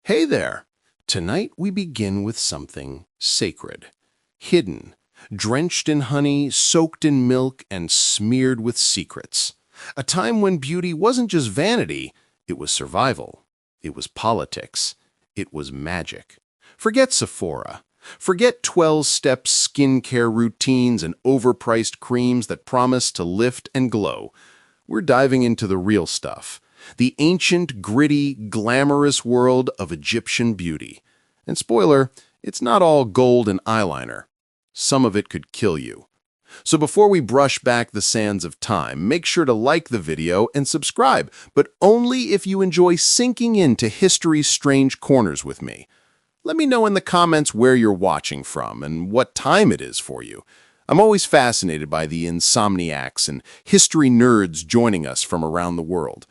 Hey there! Tonight we begin with something sacred, hidden, drenched in honey, soaked in milk, and smeared with secrets. A time when beauty wasn't just vanity, it was survival. It was politics. It was magic. Forget Sephora. Forget 12-step skincare routines and overpriced creams that promise to lift and glow. We're diving into the real stuff. The ancient, gritty, glamorous world of Egyptian beauty. And spoiler, it's not all gold and eyeliner. Some of it could kill you. So before we brush back the sands of time, make sure to like the video and subscribe, but only if you enjoy sinking into history's strange corners with me. Let me know in the comments where you're watching from and what time it is for you. I'm always fascinated by the insomniacs and history nerds joining us from around the world.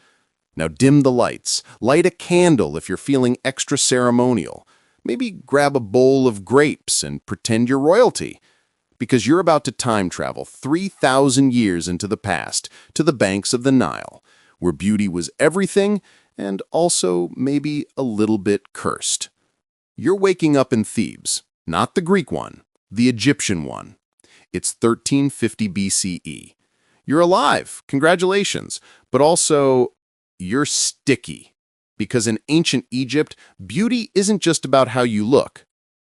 Now dim the lights, light a candle if you're feeling extra ceremonial. Maybe grab a bowl of grapes and pretend you're royalty. Because you're about to time travel 3,000 years into the past, to the banks of the Nile, where beauty was everything and also maybe a little bit cursed. You're waking up in Thebes, not the Greek one, the Egyptian one. It's 1350 BCE. You're alive, congratulations, but also you're sticky. Because in ancient Egypt, beauty isn't just about how you look,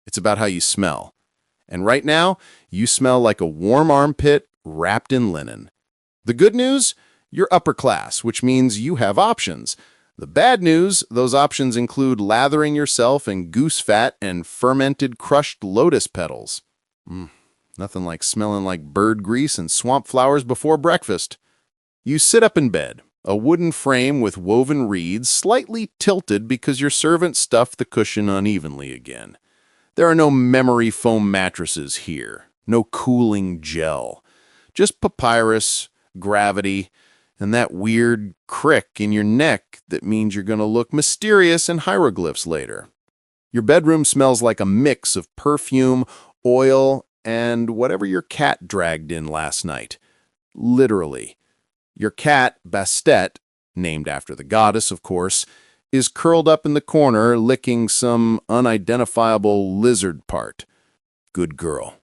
it's about how you smell. And right now, you smell like a warm armpit wrapped in linen. The good news? You're upper class, which means you have options. The bad news, those options include lathering yourself in goose fat and fermented crushed lotus petals. Nothing like smelling like bird grease and swamp flowers before breakfast. You sit up in bed, a wooden frame with woven reeds slightly tilted because your servant stuffed the cushion unevenly again. There are no memory foam mattresses here, no cooling gel. Just papyrus, gravity, and that weird crick in your neck that means you're going to look mysterious in hieroglyphs later. Your bedroom smells like a mix of perfume, oil, and whatever your cat dragged in last night. Literally. Your cat, Bastet, named after the goddess, of course, is curled up in the corner licking some unidentifiable lizard part. Good girl.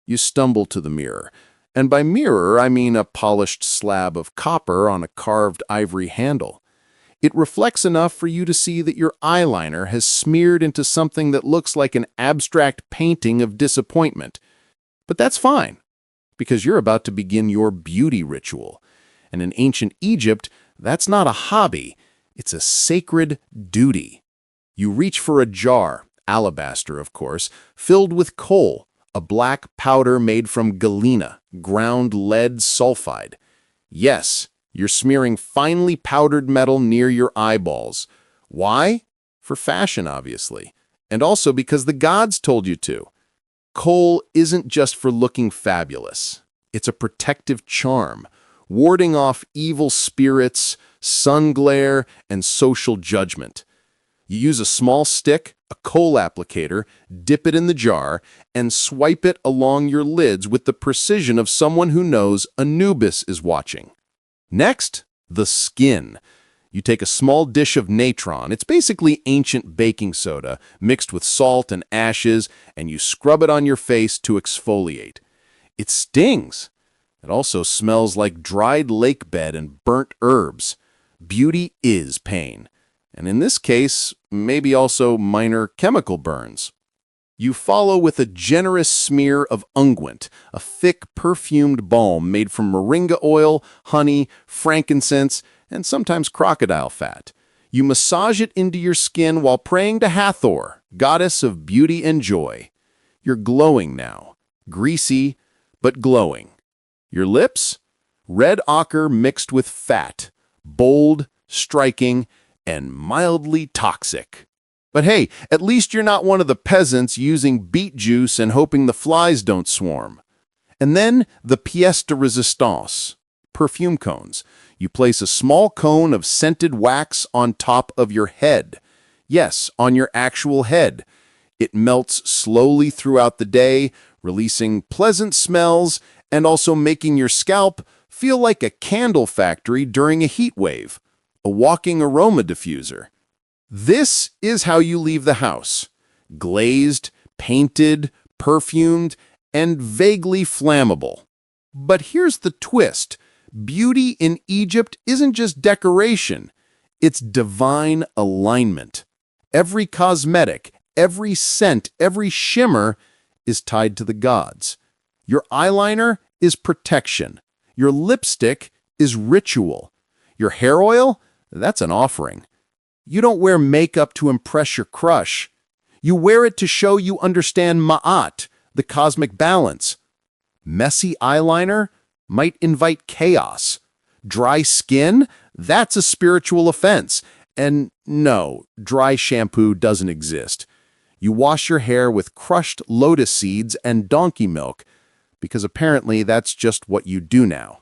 You stumble to the mirror. And by mirror, I mean a polished slab of copper on a carved ivory handle. It reflects enough for you to see that your eyeliner has smeared into something that looks like an abstract painting of disappointment. But that's fine, because you're about to begin your beauty ritual. And in ancient Egypt, that's not a hobby, it's a sacred duty. You reach for a jar, alabaster of course, filled with coal, a black powder made from galena, ground lead sulfide. Yes, you're smearing finely powdered metal near your eyeballs. Why? For fashion, obviously. And also because the gods told you to. Coal isn't just for looking fabulous. It's a protective charm, warding off evil spirits, sun glare, and social judgment. You use a small stick, a coal applicator, dip it in the jar, and swipe it along your lids with the precision of someone who knows Anubis is watching. Next, the skin. You take a small dish of natron, it's basically ancient baking soda, mixed with salt and ashes, and you scrub it on your face to exfoliate. It stings. It also smells like dried lake bed and burnt herbs. Beauty is pain. And in this case, maybe also minor chemical burns. You follow with a generous smear of unguent, a thick perfumed balm made from moringa oil, honey, frankincense, and sometimes crocodile fat. You massage it into your skin while praying to Hathor, goddess of beauty and joy. You're glowing now, greasy but glowing. Your lips? Red ochre mixed with fat, bold, striking, and mildly toxic. But hey, at least you're not one of the peasants using beet juice and hoping the flies don't swarm. And then the pièce de résistance, perfume cones. You place a small cone of scented wax on top of your head. Yes, on your actual head. It melts slowly throughout the day, releasing pleasant smells and also making your scalp feel like a candle factory during a heat wave, a walking aroma diffuser. This is how you leave the house: glazed, painted, perfumed, and vaguely flammable. But here's the twist. Beauty in Egypt isn't just decoration, it's divine alignment. Every cosmetic, every scent, every shimmer is tied to the gods. Your eyeliner is protection. Your lipstick is ritual. Your hair oil, that's an offering. You don't wear makeup to impress your crush. You wear it to show you understand Ma'at, the cosmic balance. Messy eyeliner might invite chaos. Dry skin, that's a spiritual offense. And no, dry shampoo doesn't exist. You wash your hair with crushed lotus seeds and donkey milk, because apparently that's just what you do now.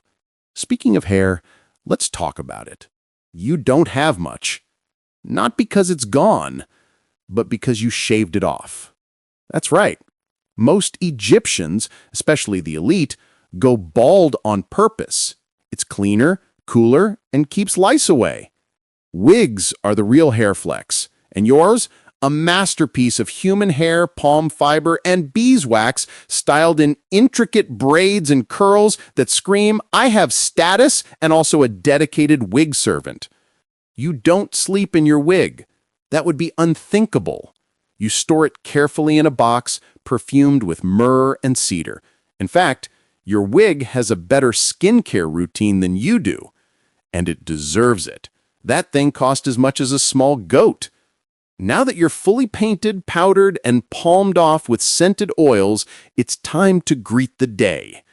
Speaking of hair, let's talk about it. You don't have much. Not because it's gone, but because you shaved it off. That's right. Most Egyptians, especially the elite, go bald on purpose. It's cleaner, cooler, and keeps lice away. Wigs are the real hair flex, and yours, a masterpiece of human hair, palm fiber, and beeswax styled in intricate braids and curls that scream, "I have status and also a dedicated wig servant." You don't sleep in your wig. That would be unthinkable. You store it carefully in a box, perfumed with myrrh and cedar. In fact, your wig has a better skincare routine than you do, and it deserves it. That thing cost as much as a small goat. Now that you're fully painted, powdered, and palmed off with scented oils, it's time to greet the day,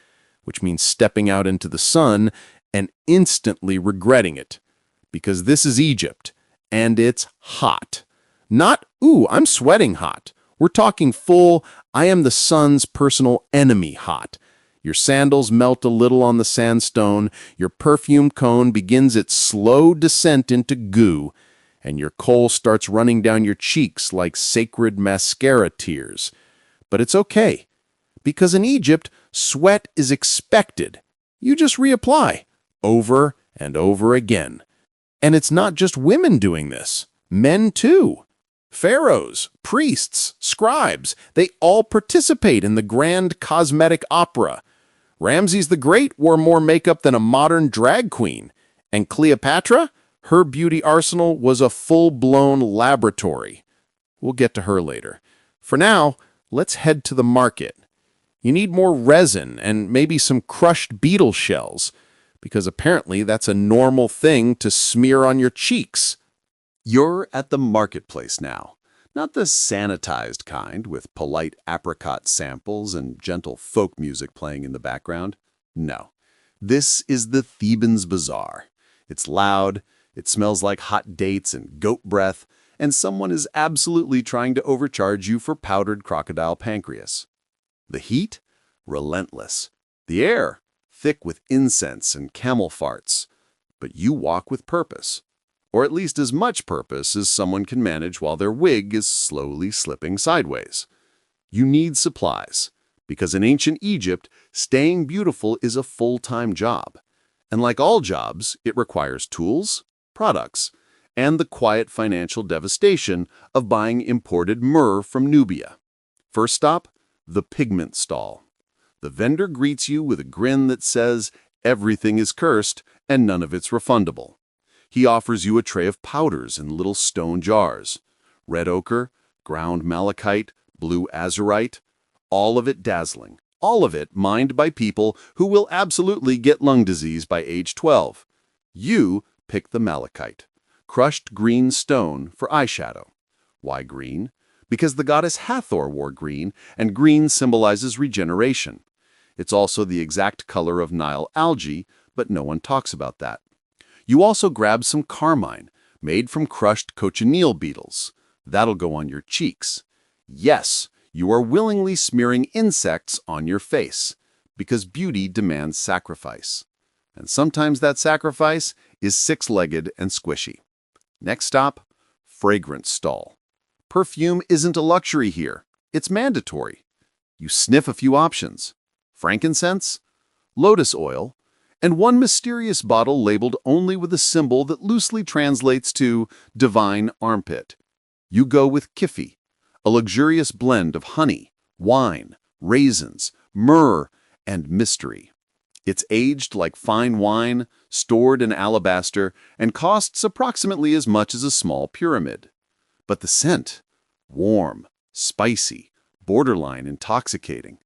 which means stepping out into the sun and instantly regretting it. Because this is Egypt, and it's hot. Not, "Ooh, I'm sweating" hot. We're talking full, "I am the sun's personal enemy" hot. Your sandals melt a little on the sandstone, your perfume cone begins its slow descent into goo, and your kohl starts running down your cheeks like sacred mascara tears. But it's okay, because in Egypt, sweat is expected. You just reapply, over and over again. And it's not just women doing this. Men too. Pharaohs, priests, scribes, they all participate in the grand cosmetic opera. Ramses the Great wore more makeup than a modern drag queen. And Cleopatra? Her beauty arsenal was a full-blown laboratory. We'll get to her later. For now, let's head to the market. You need more resin and maybe some crushed beetle shells, because apparently that's a normal thing to smear on your cheeks. You're at the marketplace now. Not the sanitized kind with polite apricot samples and gentle folk music playing in the background. No. This is the Theban's Bazaar. It's loud, it smells like hot dates and goat breath, and someone is absolutely trying to overcharge you for powdered crocodile pancreas. The heat? Relentless. The air? Thick with incense and camel farts. But you walk with purpose. Or at least as much purpose as someone can manage while their wig is slowly slipping sideways. You need supplies, because in ancient Egypt, staying beautiful is a full-time job. And like all jobs, it requires tools, products, and the quiet financial devastation of buying imported myrrh from Nubia. First stop, the pigment stall. The vendor greets you with a grin that says everything is cursed and none of it's refundable. He offers you a tray of powders in little stone jars. Red ochre, ground malachite, blue azurite, all of it dazzling. All of it mined by people who will absolutely get lung disease by age 12. You pick the malachite, crushed green stone for eyeshadow. Why green? Because the goddess Hathor wore green, and green symbolizes regeneration. It's also the exact color of Nile algae, but no one talks about that. You also grab some carmine, made from crushed cochineal beetles. That'll go on your cheeks. Yes, you are willingly smearing insects on your face, because beauty demands sacrifice. And sometimes that sacrifice is six-legged and squishy. Next stop, fragrance stall. Perfume isn't a luxury here. It's mandatory. You sniff a few options. Frankincense, lotus oil, and one mysterious bottle labeled only with a symbol that loosely translates to divine armpit. You go with kifi, a luxurious blend of honey, wine, raisins, myrrh, and mystery. It's aged like fine wine, stored in alabaster, and costs approximately as much as a small pyramid. But the scent, warm, spicy, borderline intoxicating.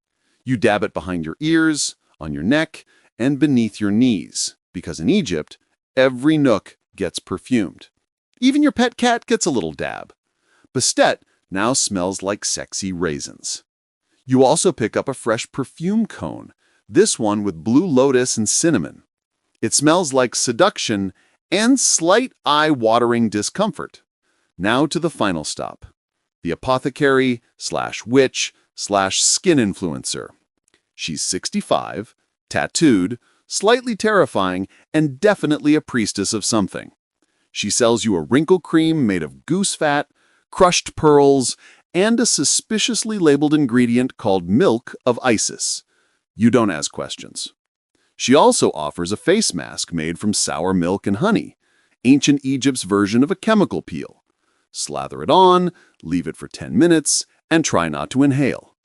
You dab it behind your ears, on your neck, and beneath your knees, because in Egypt, every nook gets perfumed. Even your pet cat gets a little dab. Bastet now smells like sexy raisins. You also pick up a fresh perfume cone, this one with blue lotus and cinnamon. It smells like seduction and slight eye-watering discomfort. Now to the final stop, the apothecary/witch/skin influencer. She's 65, tattooed, slightly terrifying, and definitely a priestess of something. She sells you a wrinkle cream made of goose fat, crushed pearls, and a suspiciously labeled ingredient called milk of Isis. You don't ask questions. She also offers a face mask made from sour milk and honey, ancient Egypt's version of a chemical peel. Slather it on, leave it for 10 minutes, and try not to inhale.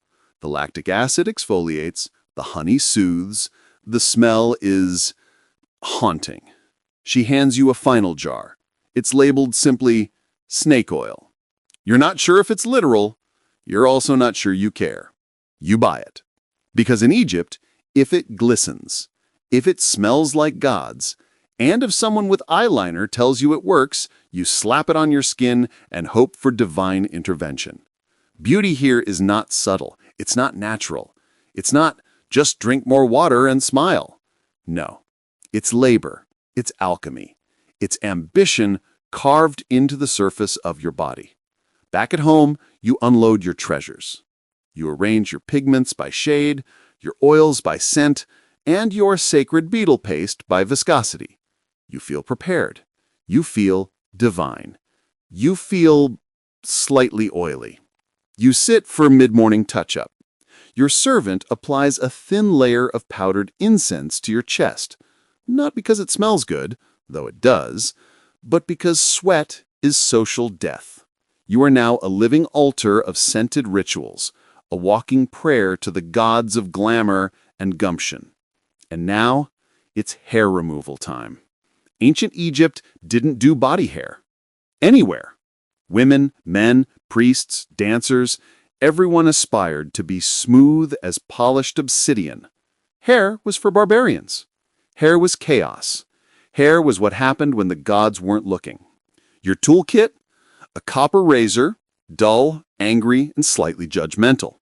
The lactic acid exfoliates, the honey soothes, the smell is haunting. She hands you a final jar. It's labeled simply snake oil. You're not sure if it's literal. You're also not sure you care. You buy it. Because in Egypt, if it glistens, if it smells like gods, and if someone with eyeliner tells you it works, you slap it on your skin and hope for divine intervention. Beauty here is not subtle. It's not natural. It's not just drink more water and smile. No. It's labor. It's alchemy. It's ambition carved into the surface of your body. Back at home, you unload your treasures. You arrange your pigments by shade, your oils by scent, and your sacred beetle paste by viscosity. You feel prepared. You feel divine. You feel slightly oily. You sit for mid-morning touch-up. Your servant applies a thin layer of powdered incense to your chest, not because it smells good, though it does, but because sweat is social death. You are now a living altar of scented rituals, a walking prayer to the gods of glamour and gumption. And now, it's hair removal time. Ancient Egypt didn't do body hair. Anywhere. Women, men, priests, dancers, everyone aspired to be smooth as polished obsidian. Hair was for barbarians. Hair was chaos. Hair was what happened when the gods weren't looking. Your toolkit? A copper razor, dull, angry, and slightly judgmental.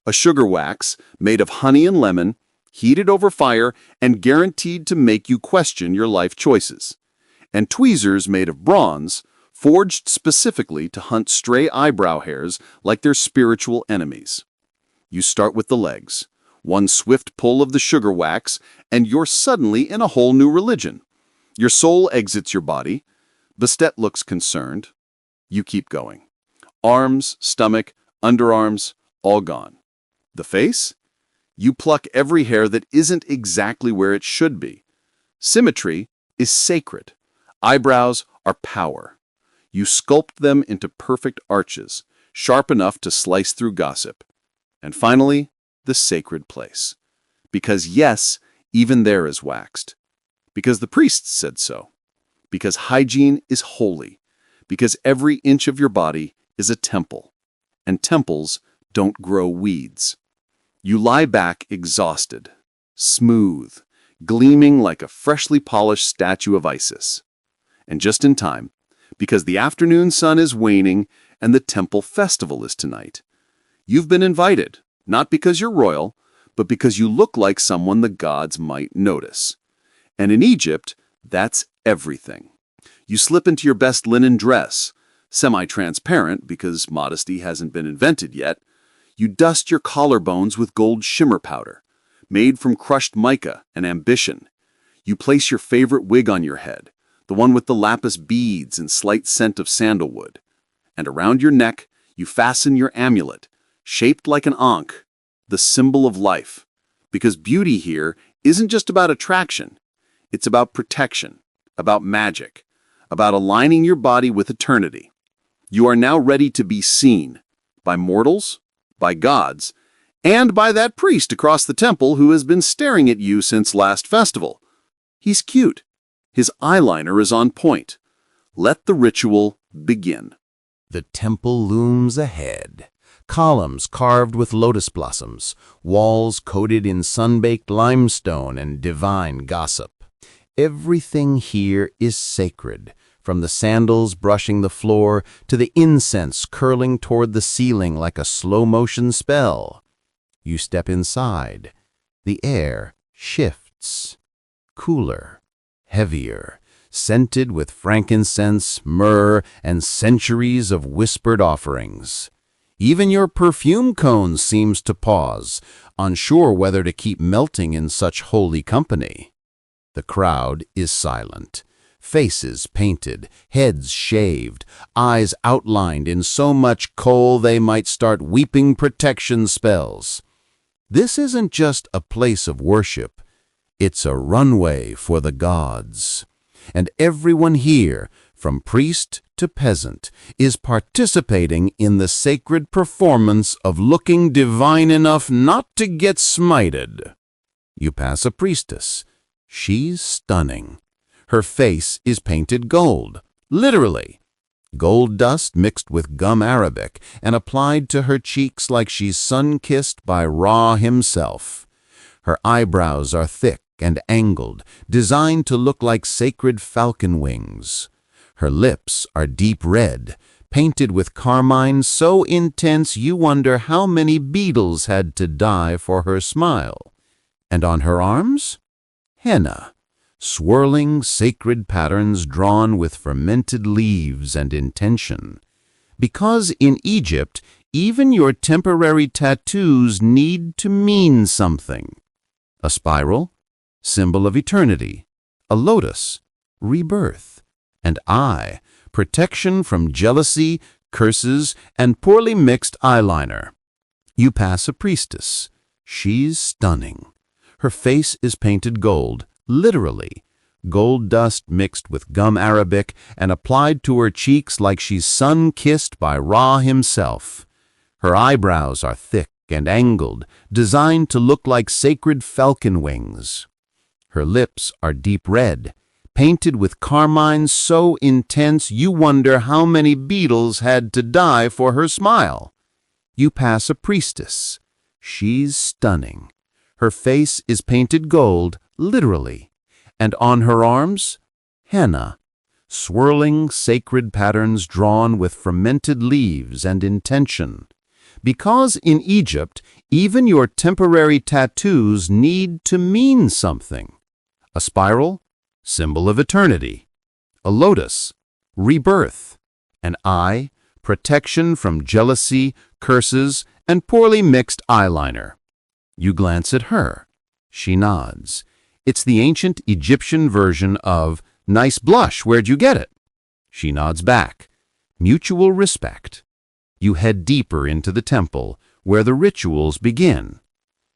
A sugar wax made of honey and lemon, heated over fire and guaranteed to make you question your life choices. And tweezers made of bronze, forged specifically to hunt stray eyebrow hairs like their spiritual enemies. You start with the legs. One swift pull of the sugar wax, and you're suddenly in a whole new religion. Your soul exits your body. Bastet looks concerned. You keep going. Arms, stomach, underarms, all gone. The face? You pluck every hair that isn't exactly where it should be. Symmetry is sacred. Eyebrows are power. You sculpt them into perfect arches, sharp enough to slice through gossip. And finally, the sacred place. Because yes, even there is waxed. Because the priests said so. Because hygiene is holy. Because every inch of your body is a temple. And temples don't grow weeds. You lie back exhausted, smooth, gleaming like a freshly polished statue of Isis. And just in time, because the afternoon sun is waning and the temple festival is tonight. You've been invited, not because you're royal, but because you look like someone the gods might notice. And in Egypt, that's everything. You slip into your best linen dress, semi-transparent because modesty hasn't been invented yet. You dust your collarbones with gold shimmer powder, made from crushed mica and ambition. You place your favorite wig on your head, the one with the lapis beads and slight scent of sandalwood. And around your neck, you fasten your amulet, shaped like an ankh, the symbol of life. Because beauty here isn't just about attraction. It's about protection, about magic, about aligning your body with eternity. You are now ready to be seen by mortals, by gods, and by that priest across the temple who has been staring at you since last festival. He's cute. His eyeliner is on point. Let the ritual begin. The temple looms ahead. Columns carved with lotus blossoms, walls coated in sun-baked limestone and divine gossip. Everything here is sacred, from the sandals brushing the floor to the incense curling toward the ceiling like a slow-motion spell. You step inside. The air shifts. Cooler, heavier, scented with frankincense, myrrh, and centuries of whispered offerings. Even your perfume cone seems to pause, unsure whether to keep melting in such holy company. The crowd is silent. Faces painted, heads shaved, eyes outlined in so much kohl they might start weeping protection spells. This isn't just a place of worship. It's a runway for the gods. And everyone here, from priest to peasant, is participating in the sacred performance of looking divine enough not to get smited. You pass a priestess. She's stunning. Her face is painted gold, literally. Gold dust mixed with gum arabic and applied to her cheeks like she's sun-kissed by Ra himself. Her eyebrows are thick and angled, designed to look like sacred falcon wings. Her lips are deep red, painted with carmine so intense you wonder how many beetles had to die for her smile. And on her arms? Henna, swirling sacred patterns drawn with fermented leaves and intention. Because in Egypt, even your temporary tattoos need to mean something. A spiral, symbol of eternity. A lotus, rebirth. An eye, protection from jealousy, curses, and poorly mixed eyeliner. You pass a priestess. She's stunning. Her face is painted gold, literally. Gold dust mixed with gum arabic and applied to her cheeks like she's sun-kissed by Ra himself. Her eyebrows are thick and angled, designed to look like sacred falcon wings. Her lips are deep red, painted with carmine so intense you wonder how many beetles had to die for her smile. You pass a priestess. She's stunning. Her face is painted gold, literally, and on her arms, henna, swirling sacred patterns drawn with fermented leaves and intention. Because in Egypt, even your temporary tattoos need to mean something. A spiral, symbol of eternity. A lotus, rebirth. An eye, protection from jealousy, curses, and poorly mixed eyeliner. You glance at her. She nods. It's the ancient Egyptian version of, "Nice blush, where'd you get it?" She nods back. Mutual respect. You head deeper into the temple, where the rituals begin.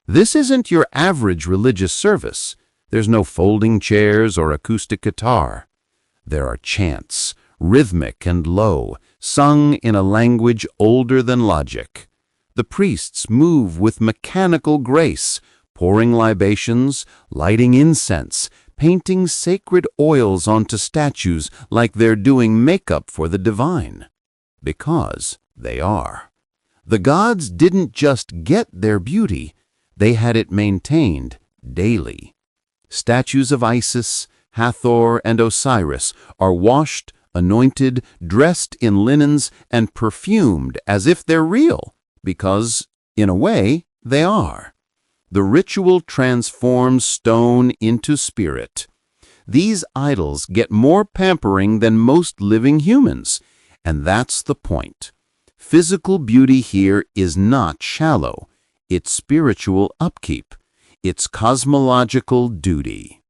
This isn't your average religious service. There's no folding chairs or acoustic guitar. There are chants, rhythmic and low, sung in a language older than logic. The priests move with mechanical grace, pouring libations, lighting incense, painting sacred oils onto statues like they're doing makeup for the divine. Because they are. The gods didn't just get their beauty, they had it maintained daily. Statues of Isis, Hathor, and Osiris are washed, anointed, dressed in linens, and perfumed as if they're real, because, in a way, they are. The ritual transforms stone into spirit. These idols get more pampering than most living humans, and that's the point. Physical beauty here is not shallow. It's spiritual upkeep. It's cosmological duty.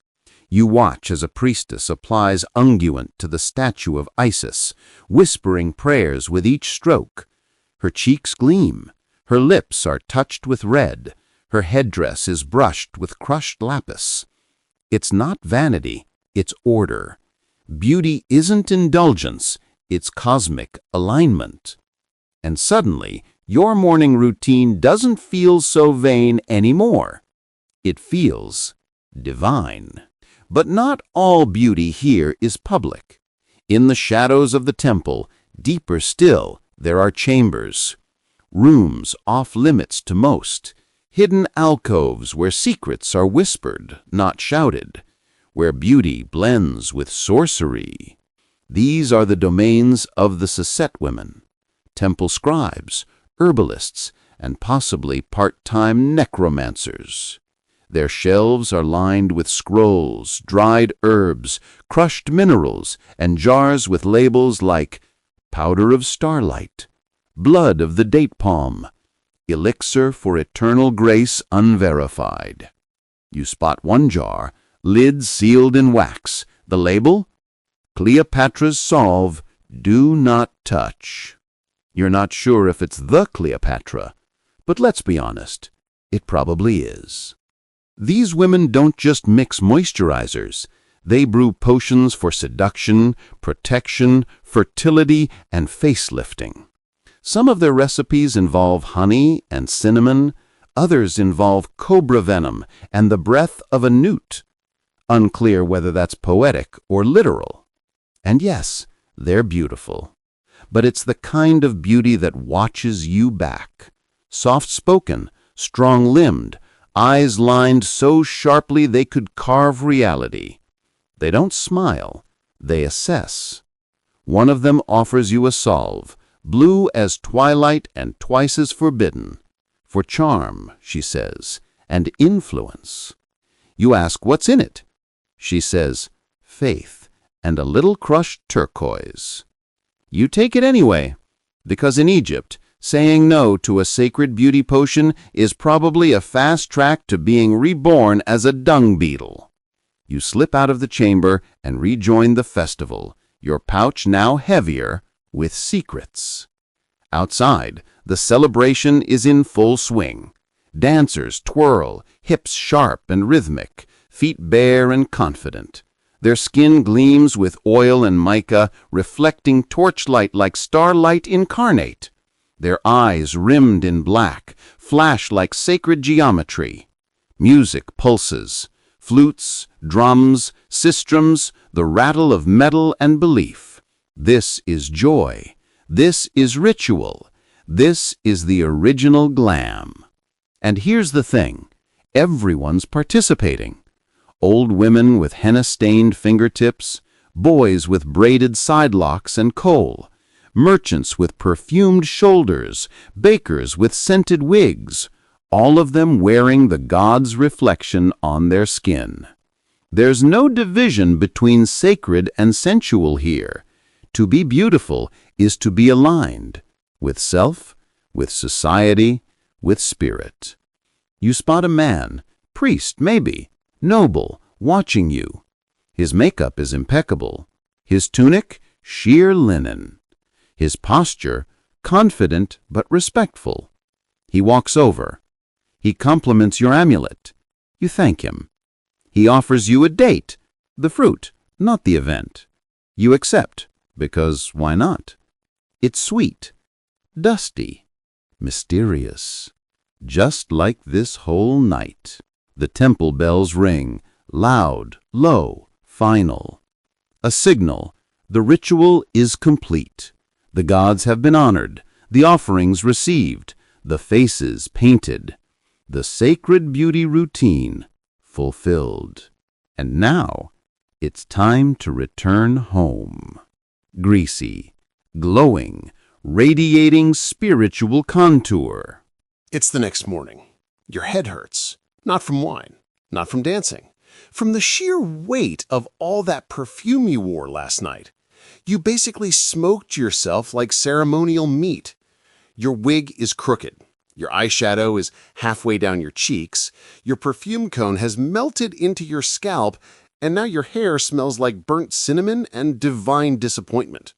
You watch as a priestess applies unguent to the statue of Isis, whispering prayers with each stroke. Her cheeks gleam. Her lips are touched with red. Her headdress is brushed with crushed lapis. It's not vanity, it's order. Beauty isn't indulgence, It's cosmic alignment. And suddenly, your morning routine doesn't feel so vain anymore. It feels divine. But not all beauty here is public. In the shadows of the temple, deeper still, there are chambers. Rooms off limits to most. Hidden alcoves where secrets are whispered, not shouted. Where beauty blends with sorcery. These are the domains of the Sasset women. Temple scribes, herbalists, and possibly part-time necromancers. Their shelves are lined with scrolls, dried herbs, crushed minerals, and jars with labels like powder of starlight, blood of the date palm, elixir for eternal grace unverified. You spot one jar, lid sealed in wax, the label, Cleopatra's Salve, do not touch. You're not sure if it's the Cleopatra, but let's be honest, it probably is. These women don't just mix moisturizers. They brew potions for seduction, protection, fertility, and facelifting. Some of their recipes involve honey and cinnamon. Others involve cobra venom and the breath of a newt. Unclear whether that's poetic or literal. And yes, they're beautiful. But it's the kind of beauty that watches you back. Soft-spoken, strong-limbed, eyes lined so sharply they could carve reality. They don't smile, they assess. One of them offers you a salve, blue as twilight and twice as forbidden. For charm, she says, and influence. You ask, what's in it? She says, faith and a little crushed turquoise. You take it anyway, because in Egypt, saying no to a sacred beauty potion is probably a fast track to being reborn as a dung beetle. You slip out of the chamber and rejoin the festival, your pouch now heavier with secrets. Outside, the celebration is in full swing. Dancers twirl, hips sharp and rhythmic, feet bare and confident. Their skin gleams with oil and mica, reflecting torchlight like starlight incarnate. Their eyes, rimmed in black, flash like sacred geometry. Music pulses. Flutes, drums, sistrums, the rattle of metal and belief. This is joy. This is ritual. This is the original glam. And here's the thing. Everyone's participating. Old women with henna-stained fingertips, boys with braided sidelocks and kohl, merchants with perfumed shoulders, bakers with scented wigs, all of them wearing the god's reflection on their skin. There's no division between sacred and sensual here. To be beautiful is to be aligned with self, with society, with spirit. You spot a man, priest maybe, noble, watching you. His makeup is impeccable. His tunic, sheer linen. His posture, confident but respectful. He walks over. He compliments your amulet. You thank him. He offers you a date, the fruit, not the event. You accept, because why not? It's sweet, dusty, mysterious, just like this whole night. The temple bells ring, loud, low, final. A signal, the ritual is complete. The gods have been honored, the offerings received, the faces painted, the sacred beauty routine fulfilled. And now, it's time to return home. Greasy, glowing, radiating spiritual contour. It's the next morning. Your head hurts. Not from wine, not from dancing, from the sheer weight of all that perfume you wore last night. You basically smoked yourself like ceremonial meat. Your wig is crooked. Your eyeshadow is halfway down your cheeks. Your perfume cone has melted into your scalp, and now your hair smells like burnt cinnamon and divine disappointment.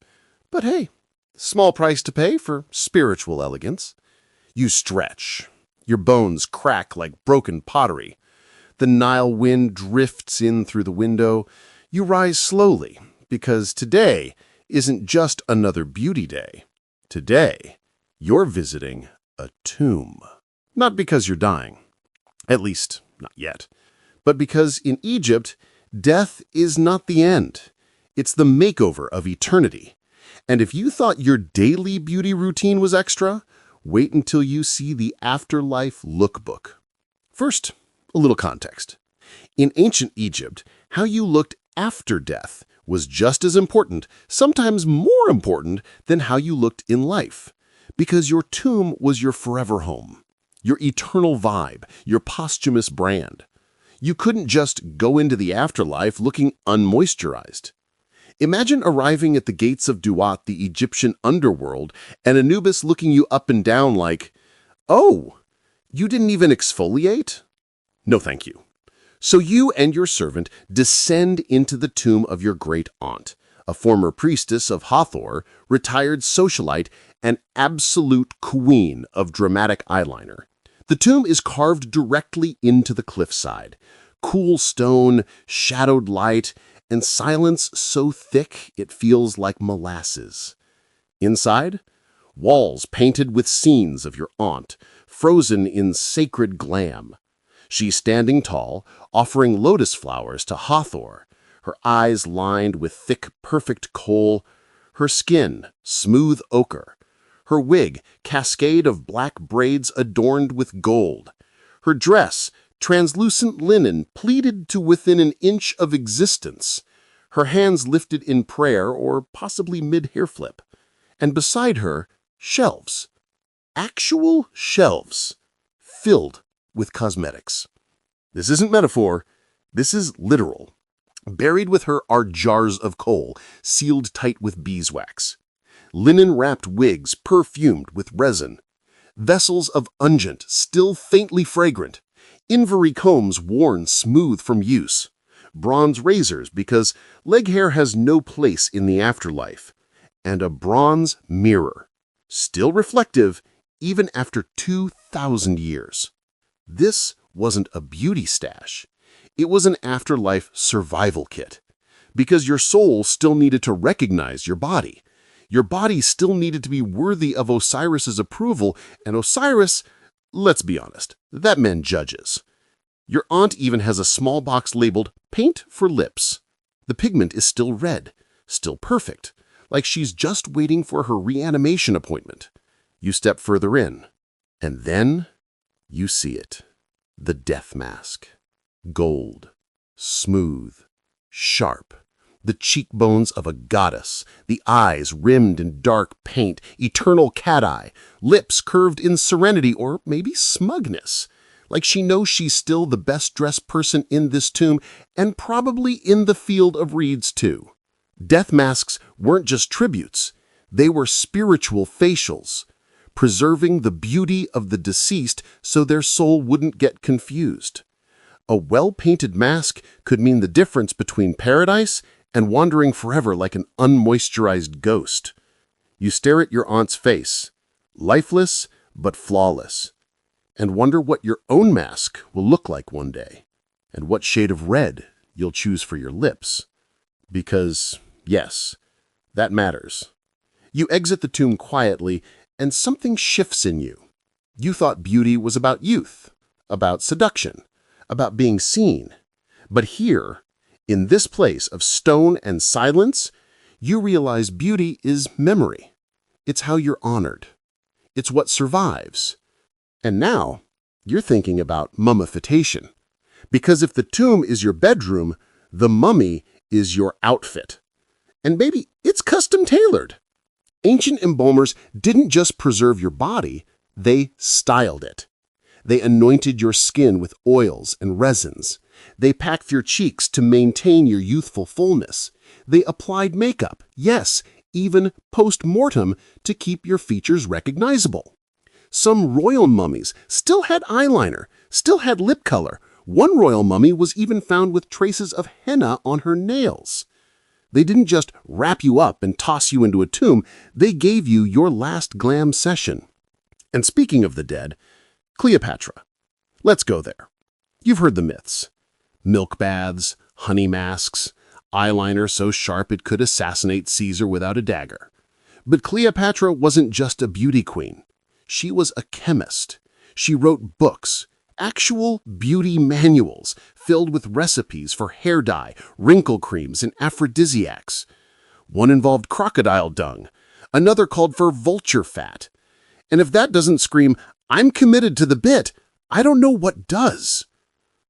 But hey, small price to pay for spiritual elegance. You stretch. Your bones crack like broken pottery. The Nile wind drifts in through the window. You rise slowly, because today isn't just another beauty day. Today, you're visiting a tomb. Not because you're dying, at least not yet, but because in Egypt, death is not the end. It's the makeover of eternity. And if you thought your daily beauty routine was extra, wait until you see the afterlife lookbook. First, a little context. In ancient Egypt, how you looked after death was just as important, sometimes more important, than how you looked in life, because your tomb was your forever home, your eternal vibe, your posthumous brand. You couldn't just go into the afterlife looking unmoisturized. Imagine arriving at the gates of Duat, the Egyptian underworld, and Anubis looking you up and down like, "Oh, you didn't even exfoliate?" No, thank you. So you and your servant descend into the tomb of your great aunt, a former priestess of Hathor, retired socialite, and absolute queen of dramatic eyeliner. The tomb is carved directly into the cliffside. Cool stone, shadowed light, and silence so thick it feels like molasses. Inside, walls painted with scenes of your aunt, frozen in sacred glam. She's standing tall, offering lotus flowers to Hathor, her eyes lined with thick, perfect kohl, her skin smooth ochre, her wig cascade of black braids adorned with gold, her dress translucent linen pleated to within an inch of existence, her hands lifted in prayer or possibly mid-hair flip, and beside her, shelves. Actual shelves filled with cosmetics. This isn't metaphor, this is literal. Buried with her are jars of kohl, sealed tight with beeswax. Linen-wrapped wigs perfumed with resin. Vessels of unguent, still faintly fragrant. Ivory combs worn smooth from use. Bronze razors because leg hair has no place in the afterlife. And a bronze mirror, still reflective even after 2,000 years. This wasn't a beauty stash. It was an afterlife survival kit. Because your soul still needed to recognize your body. Your body still needed to be worthy of Osiris's approval, and Osiris, let's be honest, that meant judges. Your aunt even has a small box labeled "Paint for Lips." The pigment is still red, still perfect, like she's just waiting for her reanimation appointment. You step further in, and then you see it. The death mask. Gold, smooth, sharp. The cheekbones of a goddess, the eyes rimmed in dark paint, eternal cat-eye, lips curved in serenity or maybe smugness, like she knows she's still the best-dressed person in this tomb and probably in the field of reeds too. Death masks weren't just tributes, they were spiritual facials, preserving the beauty of the deceased so their soul wouldn't get confused. A well-painted mask could mean the difference between paradise and wandering forever like an unmoisturized ghost. You stare at your aunt's face, lifeless but flawless, and wonder what your own mask will look like one day, and what shade of red you'll choose for your lips. Because, yes, that matters. You exit the tomb quietly, and something shifts in you. You thought beauty was about youth, about seduction, about being seen. But here, in this place of stone and silence, you realize beauty is memory. It's how you're honored. It's what survives. And now, you're thinking about mummification. Because if the tomb is your bedroom, the mummy is your outfit. And maybe it's custom tailored. Ancient embalmers didn't just preserve your body, they styled it. They anointed your skin with oils and resins. They packed your cheeks to maintain your youthful fullness. They applied makeup, yes, even post-mortem, to keep your features recognizable. Some royal mummies still had eyeliner, still had lip color. One royal mummy was even found with traces of henna on her nails. They didn't just wrap you up and toss you into a tomb, they gave you your last glam session. And speaking of the dead, Cleopatra. Let's go there. You've heard the myths. Milk baths, honey masks, eyeliner so sharp it could assassinate Caesar without a dagger. But Cleopatra wasn't just a beauty queen. She was a chemist. She wrote books, actual beauty manuals filled with recipes for hair dye, wrinkle creams, and aphrodisiacs. One involved crocodile dung, another called for vulture fat. And if that doesn't scream, "I'm committed to the bit," I don't know what does.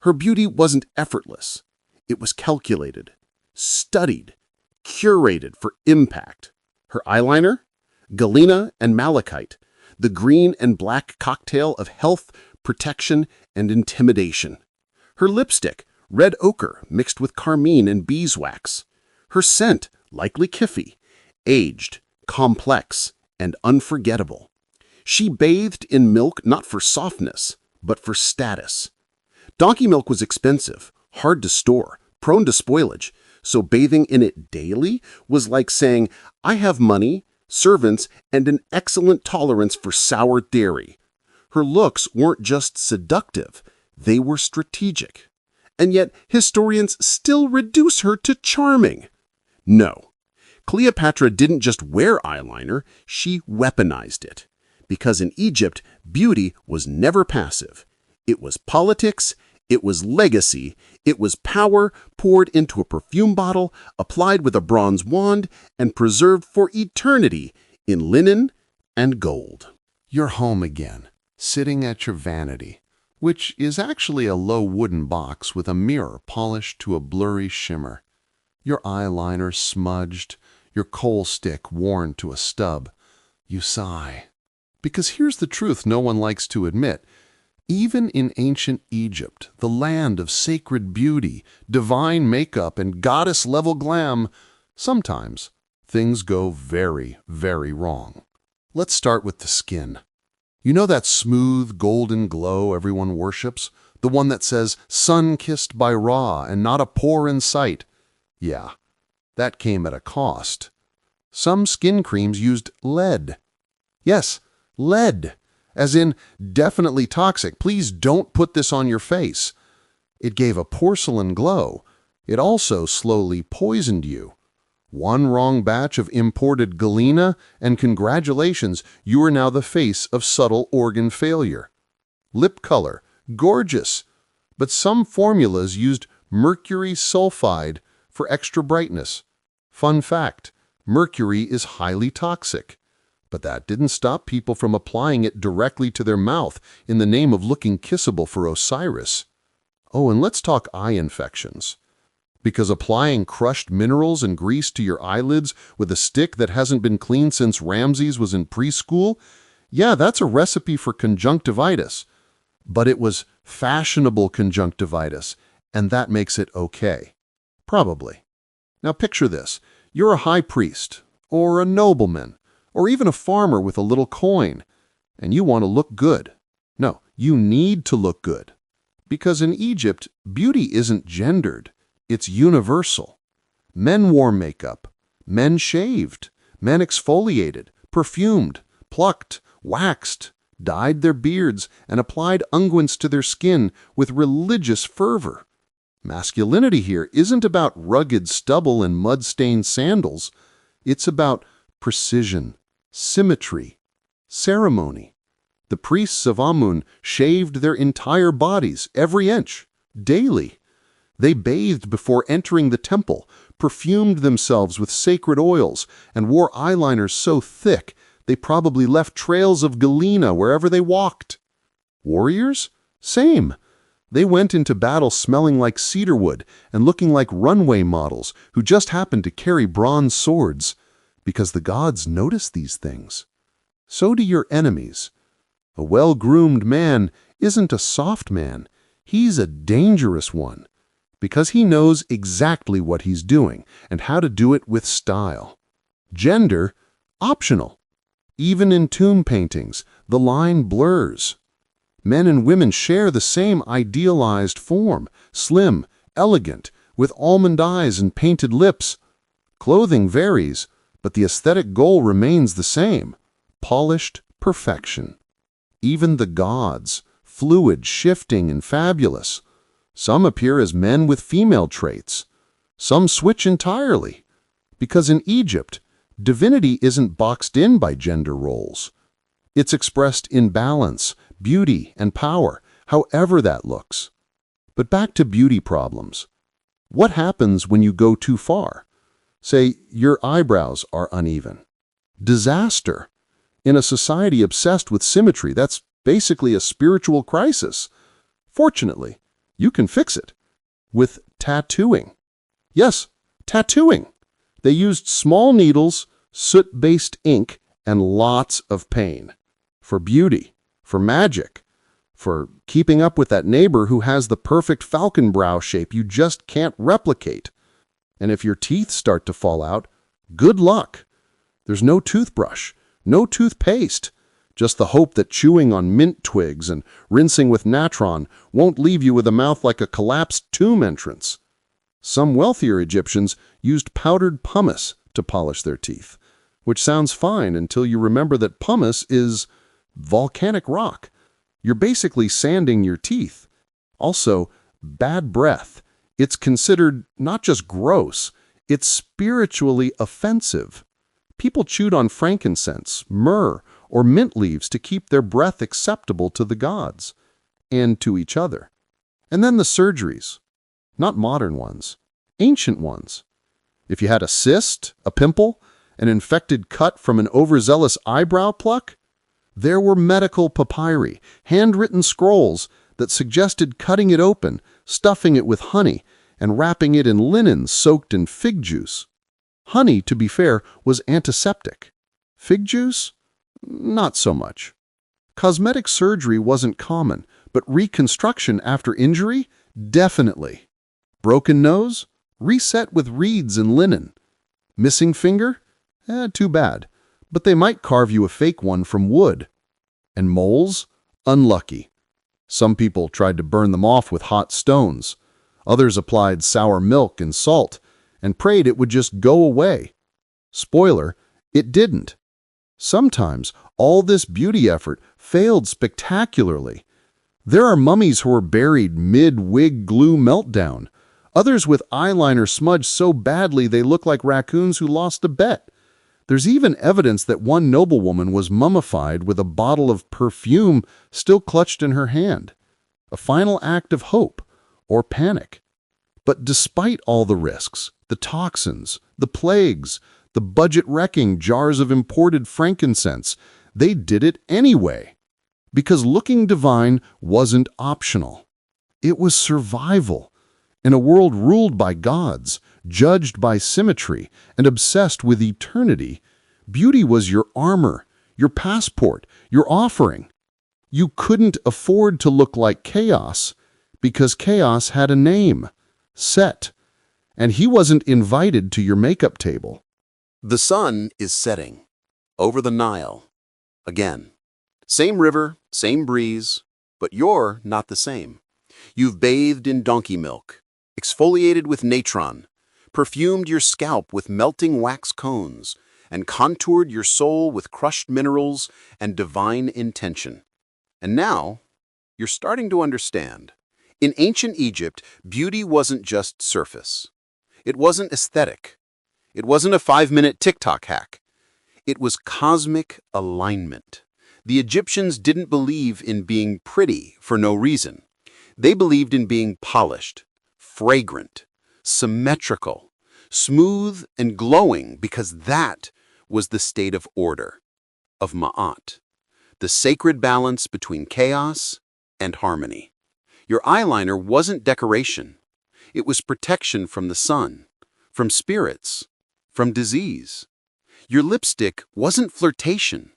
Her beauty wasn't effortless. It was calculated, studied, curated for impact. Her eyeliner? Galena and malachite, the green and black cocktail of health, protection, and intimidation. Her lipstick, red ochre mixed with carmine and beeswax. Her scent, likely Kiffy, aged, complex, and unforgettable. She bathed in milk not for softness, but for status. Donkey milk was expensive, hard to store, prone to spoilage, so bathing in it daily was like saying, "I have money, servants, and an excellent tolerance for sour dairy." Her looks weren't just seductive, they were strategic. And yet historians still reduce her to charming. No, Cleopatra didn't just wear eyeliner, she weaponized it. Because in Egypt, beauty was never passive. It was politics, it was legacy, it was power poured into a perfume bottle, applied with a bronze wand, and preserved for eternity in linen and gold. You're home again, sitting at your vanity, which is actually a low wooden box with a mirror polished to a blurry shimmer. Your eyeliner smudged, your coal stick worn to a stub. You sigh. Because here's the truth no one likes to admit. Even in ancient Egypt, the land of sacred beauty, divine makeup, and goddess-level glam, sometimes things go very, very wrong. Let's start with the skin. You know that smooth, golden glow everyone worships? The one that says, "sun-kissed by Ra and not a pore in sight"? Yeah, that came at a cost. Some skin creams used lead. Yes, lead. As in, definitely toxic. Please don't put this on your face. It gave a porcelain glow. It also slowly poisoned you. One wrong batch of imported galena, and congratulations, you are now the face of subtle organ failure. Lip color, gorgeous. But some formulas used mercury sulfide for extra brightness. Fun fact, mercury is highly toxic. But that didn't stop people from applying it directly to their mouth in the name of looking kissable for Osiris. Oh, and let's talk eye infections. Because applying crushed minerals and grease to your eyelids with a stick that hasn't been cleaned since Ramses was in preschool? Yeah, that's a recipe for conjunctivitis. But it was fashionable conjunctivitis, and that makes it okay. Probably. Now picture this. You're a high priest, or a nobleman, or even a farmer with a little coin, and you want to look good. No, you need to look good. Because in Egypt, beauty isn't gendered, it's universal. Men wore makeup, men shaved, men exfoliated, perfumed, plucked, waxed, dyed their beards, and applied unguents to their skin with religious fervor. Masculinity here isn't about rugged stubble and mud-stained sandals. It's about precision, symmetry, ceremony. The priests of Amun shaved their entire bodies, every inch, daily. They bathed before entering the temple, perfumed themselves with sacred oils, and wore eyeliners so thick they probably left trails of galena wherever they walked. Warriors? Same. They went into battle smelling like cedarwood and looking like runway models who just happened to carry bronze swords. Because the gods notice these things. So do your enemies. A well-groomed man isn't a soft man. He's a dangerous one. Because he knows exactly what he's doing and how to do it with style. Gender, optional. Even in tomb paintings, the line blurs. Men and women share the same idealized form, slim, elegant, with almond eyes and painted lips. Clothing varies, but the aesthetic goal remains the same: polished perfection. Even the gods, fluid, shifting, and fabulous. Some appear as men with female traits. Some switch entirely. Because in Egypt, divinity isn't boxed in by gender roles. It's expressed in balance, beauty, and power, however that looks. But back to beauty problems. What happens when you go too far? Say, your eyebrows are uneven. Disaster. In a society obsessed with symmetry, that's basically a spiritual crisis. Fortunately, you can fix it with tattooing. Yes, tattooing. They used small needles, soot-based ink, and lots of pain. For beauty, for magic, for keeping up with that neighbor who has the perfect falcon brow shape you just can't replicate. And if your teeth start to fall out, good luck. There's no toothbrush, no toothpaste, just the hope that chewing on mint twigs and rinsing with natron won't leave you with a mouth like a collapsed tomb entrance. Some wealthier Egyptians used powdered pumice to polish their teeth, which sounds fine until you remember that pumice is volcanic rock. You're basically sanding your teeth. Also, bad breath. It's considered not just gross, it's spiritually offensive. People chewed on frankincense, myrrh, or mint leaves to keep their breath acceptable to the gods and to each other. And then the surgeries. Not modern ones, ancient ones. If you had a cyst, a pimple, an infected cut from an overzealous eyebrow pluck, there were medical papyri, handwritten scrolls that suggested cutting it open, stuffing it with honey, and wrapping it in linen soaked in fig juice. Honey, to be fair, was antiseptic. Fig juice? Not so much. Cosmetic surgery wasn't common, but reconstruction after injury? Definitely. Broken nose? Reset with reeds and linen. Missing finger? Too bad. But they might carve you a fake one from wood. And moles? Unlucky. Some people tried to burn them off with hot stones. Others applied sour milk and salt and prayed it would just go away. Spoiler, it didn't. Sometimes all this beauty effort failed spectacularly. There are mummies who were buried mid-wig glue meltdown, others with eyeliner smudged so badly they look like raccoons who lost a bet. There's even evidence that one noblewoman was mummified with a bottle of perfume still clutched in her hand. A final act of hope or panic. But despite all the risks, the toxins, the plagues, the budget-wrecking jars of imported frankincense, they did it anyway. Because looking divine wasn't optional. It was survival. In a world ruled by gods, judged by symmetry, and obsessed with eternity, beauty was your armor, your passport, your offering. You couldn't afford to look like chaos, because chaos had a name, Set, and he wasn't invited to your makeup table. The sun is setting over the Nile. Again, same river, same breeze, but you're not the same. You've bathed in donkey milk, exfoliated with natron, perfumed your scalp with melting wax cones, and contoured your soul with crushed minerals and divine intention. And now, you're starting to understand. In ancient Egypt, beauty wasn't just surface. It wasn't aesthetic. It wasn't a 5-minute TikTok hack. It was cosmic alignment. The Egyptians didn't believe in being pretty for no reason. They believed in being polished, fragrant, symmetrical, smooth and glowing because that was the state of order, of Ma'at, the sacred balance between chaos and harmony. Your eyeliner wasn't decoration. It was protection from the sun, from spirits, from disease. Your lipstick wasn't flirtation.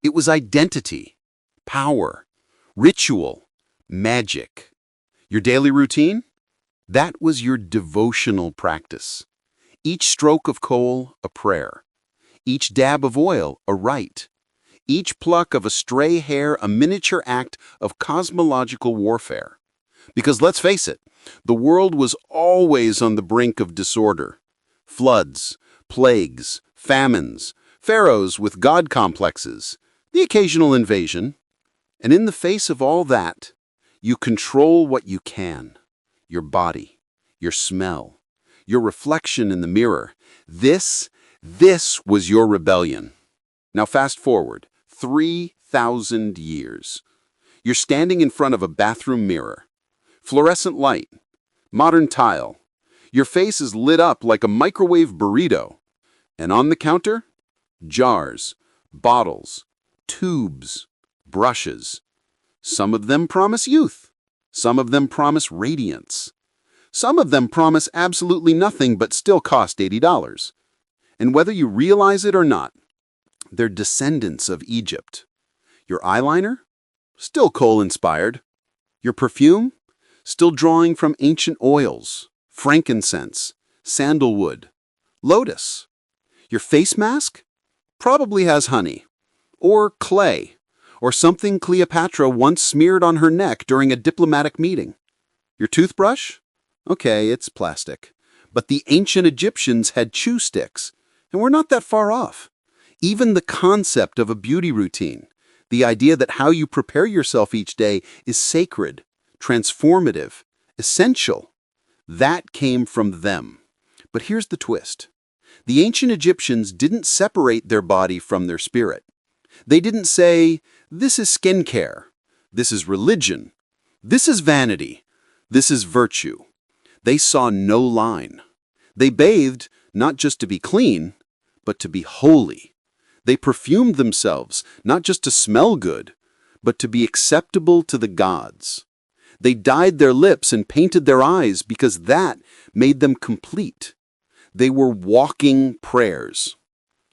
It was identity, power, ritual, magic. Your daily routine? That was your devotional practice. Each stroke of kohl, a prayer. Each dab of oil, a rite. Each pluck of a stray hair, a miniature act of cosmological warfare. Because let's face it, the world was always on the brink of disorder. Floods, plagues, famines, pharaohs with god complexes, the occasional invasion. And in the face of all that, you control what you can. Your body, your smell, your reflection in the mirror. This was your rebellion. Now fast forward 3,000 years. You're standing in front of a bathroom mirror. Fluorescent light, modern tile. Your face is lit up like a microwave burrito. And on the counter, jars, bottles, tubes, brushes. Some of them promise youth. Some of them promise radiance. Some of them promise absolutely nothing but still cost $80. And whether you realize it or not, they're descendants of Egypt. Your eyeliner? Still coal-inspired. Your perfume? Still drawing from ancient oils, frankincense, sandalwood, lotus. Your face mask? Probably has honey, or clay, or something Cleopatra once smeared on her neck during a diplomatic meeting. Your toothbrush? Okay, it's plastic. But the ancient Egyptians had chew sticks, and we're not that far off. Even the concept of a beauty routine, the idea that how you prepare yourself each day is sacred, transformative, essential, that came from them. But here's the twist. The ancient Egyptians didn't separate their body from their spirit. They didn't say, this is skincare, this is religion, this is vanity, this is virtue. They saw no line. They bathed not just to be clean, but to be holy. They perfumed themselves not just to smell good, but to be acceptable to the gods. They dyed their lips and painted their eyes because that made them complete. They were walking prayers.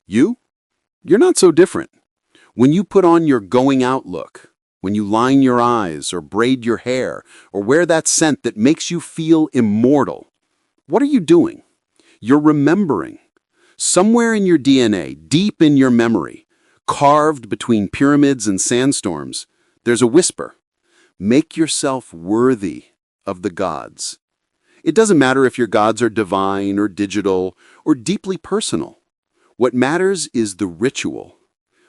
You're not so different. When you put on your going out look, when you line your eyes or braid your hair or wear that scent that makes you feel immortal, what are you doing? You're remembering. Somewhere in your DNA, deep in your memory, carved between pyramids and sandstorms, there's a whisper. Make yourself worthy of the gods. It doesn't matter if your gods are divine or digital or deeply personal. What matters is the ritual,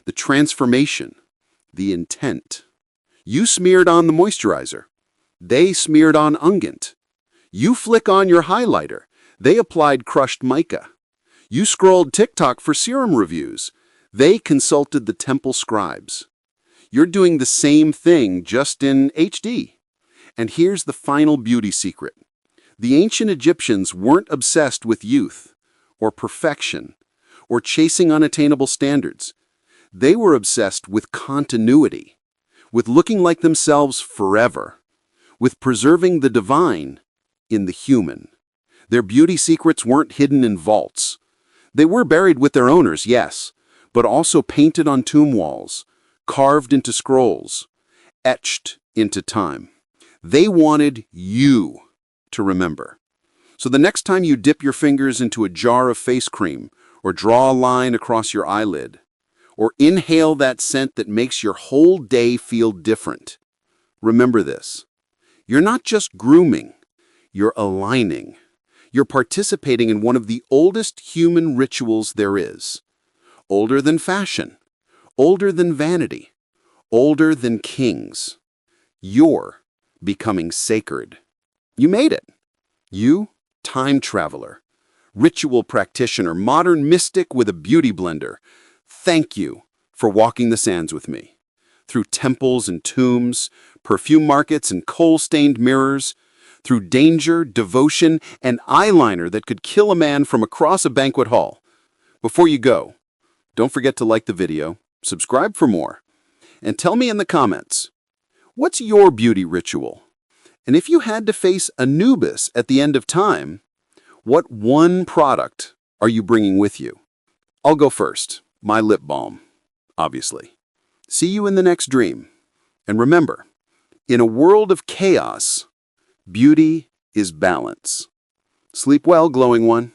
the transformation, the intent. You smeared on the moisturizer. They smeared on unguent. You flick on your highlighter. They applied crushed mica. You scrolled TikTok for serum reviews. They consulted the temple scribes. You're doing the same thing, just in HD. And here's the final beauty secret. The ancient Egyptians weren't obsessed with youth, or perfection, or chasing unattainable standards. They were obsessed with continuity, with looking like themselves forever, with preserving the divine in the human. Their beauty secrets weren't hidden in vaults. They were buried with their owners, yes, but also painted on tomb walls, carved into scrolls, etched into time. They wanted you to remember. So the next time you dip your fingers into a jar of face cream, or draw a line across your eyelid, or inhale that scent that makes your whole day feel different, remember this. You're not just grooming, you're aligning. You're participating in one of the oldest human rituals there is. Older than fashion, older than vanity, older than kings. You're becoming sacred. You made it. You, time traveler, ritual practitioner, modern mystic with a beauty blender. Thank you for walking the sands with me. Through temples and tombs, perfume markets and coal-stained mirrors, through danger, devotion, and eyeliner that could kill a man from across a banquet hall. Before you go, don't forget to like the video, subscribe for more, and tell me in the comments, what's your beauty ritual? And if you had to face Anubis at the end of time, what one product are you bringing with you? I'll go first. My lip balm, obviously. See you in the next dream. And remember, in a world of chaos, beauty is balance. Sleep well, glowing one.